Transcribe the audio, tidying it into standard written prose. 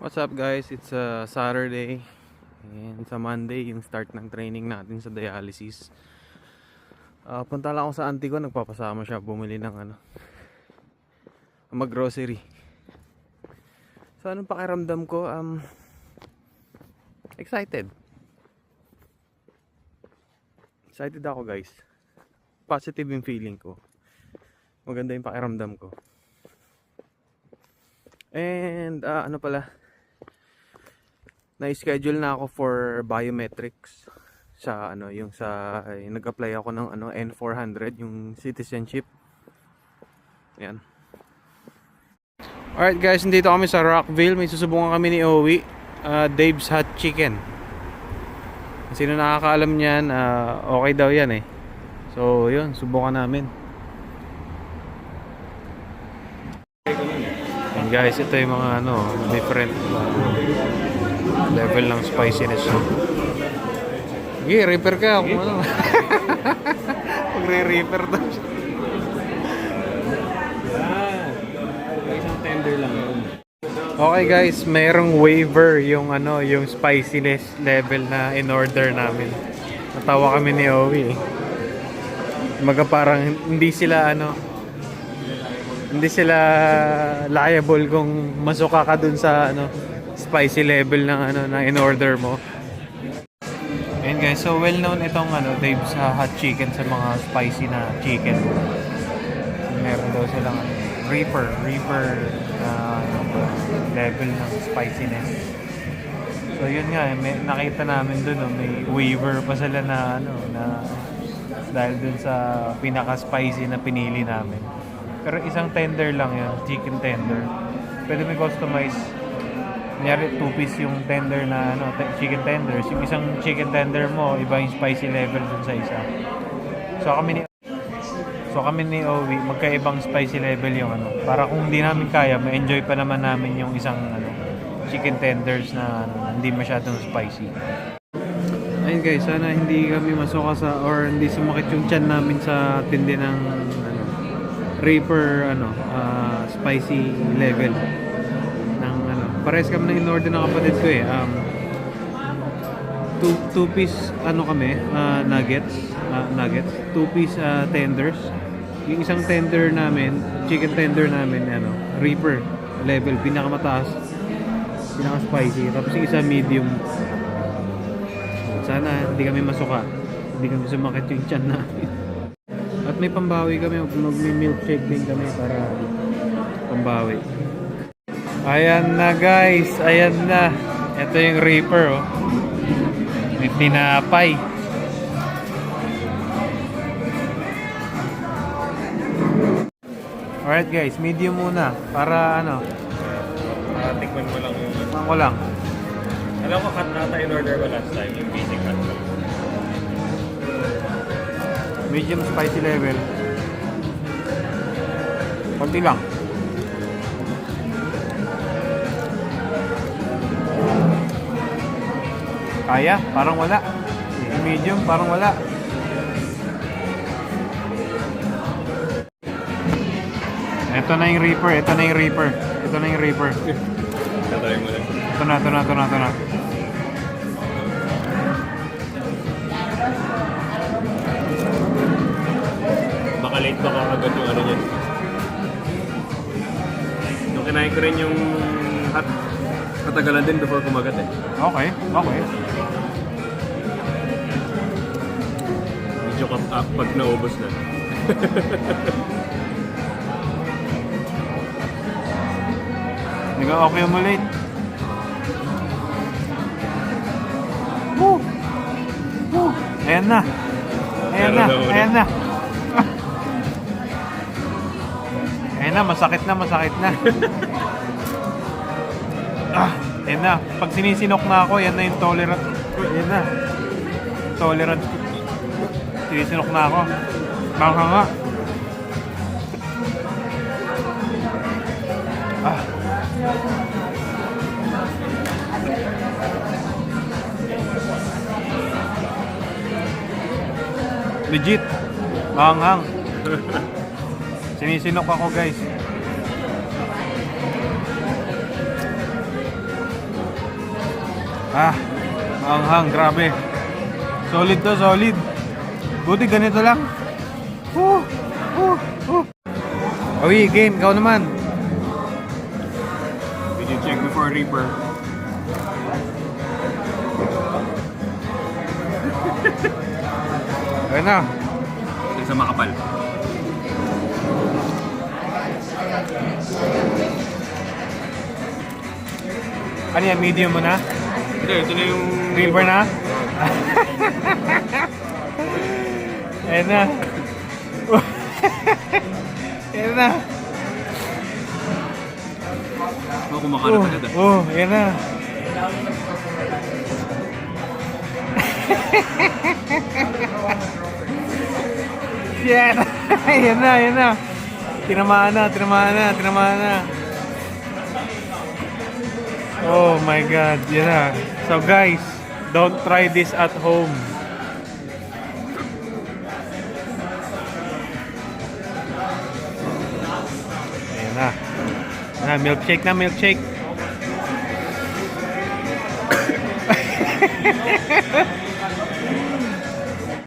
What's up guys? It's Saturday and sa Monday yung start ng training natin sa dialysis. Punta lang ako sa auntie ko, nagpapasama siya bumili ng mag-grocery. So anong pakiramdam ko? Excited. Excited ako guys. Positive yung feeling ko. Maganda yung pakiramdam ko. And ano pala? Na-schedule na ako for biometrics sa yung nag-apply ako ng N400 yung citizenship. Yan. Alright guys, nandito kami sa Rockville. May susubukan kami ni Owie, Dave's Hot Chicken. Sino nakakaalam niyan, okay daw yan eh. So yun, subukan namin. And guys, ito yung mga different level ng spiciness. Sige, reaper ka kung ano. Magre-reaper daw siya. Isang tender lang yun. Okay guys, mayroong waiver yung spiciness level na in order namin. Natawa kami ni Owie. Maga parang hindi sila liable kung masuka ka dun sa spicy level ng in order mo. Ayun guys, so well known itong Dave's Hot Chicken sa mga spicy na chicken. Meron daw silang Reaper level ng spiciness. So yun nga, nakita namin dun may waiver pa sila na dahil dun sa pinaka spicy na pinili namin. Pero isang tender lang yun, chicken tender. Pwede may customize. Kunyari 2-piece yung tender na chicken tenders. Yung isang chicken tender mo, iba yung spicy level dun sa isa. So kami ni Owie, magkaibang spicy level yung para kung hindi namin kaya, ma-enjoy pa naman namin yung isang chicken tenders na hindi masyadong spicy. Ayun guys, sana hindi kami masuka or hindi sumakit yung tiyan namin sa tindi ng Reaper spicy level ng pares kami ng in-order ng kapatid ko eh. 2-piece kami nuggets, 2-piece tenders. Yung isang tender namin, chicken tender namin Reaper level, pinakamataas, pinaka spicy, tapos yung isa medium. Sana hindi kami masuka, hindi kami sumakit yung tiyan namin. At may pambawi kami, mag-milkshake din kami para pambawi. Ayan na guys, ayan na. Ito yung Reaper oh. May tinapay. Alright guys, medium muna para Tikman mo lang yung... Tikman ko lang. Alam ko cut nata in order ko last time, yung basic cut lang. Medium spicy level. Konti lang. Kaya? Parang wala. Medium, parang wala. Ito na yung Reaper. Tatry mo lang. Ito na. Baka late ba kagad yung niya. Nung kinain ko rin yung hot, katagalan din before kumagat eh. Okay. Medyo pag naubos na. Nag-accumulate. Woo! Ayan na. Masakit na. Ayan na. Pag sinisinok na ako, yan na yung tolerance. Ayan na. Tolerance. Sinisinok na ako. Bangka nga. Legit. Hanghang. Sinisinok ako guys. Ah, maanghang, grabe. Solid to, solid. Buti ganito lang. Woo! Woo! Woo! Uy, game, ikaw naman. Video check before Reaper. Ayun na. Sa makapal. Ano yan, medium mo na? Hindi, ito na yung... Reaper na? Ayun na. Ayun na. Oh, kumakalat agad ah. Oh, ayun na. Shit! Ayun na, ayun na. Tinamaan na, tinamaan na, tinamaan na. Oh my God, yan na. So guys, don't try this at home. Ayan na. Ayan na, milkshake na, milkshake.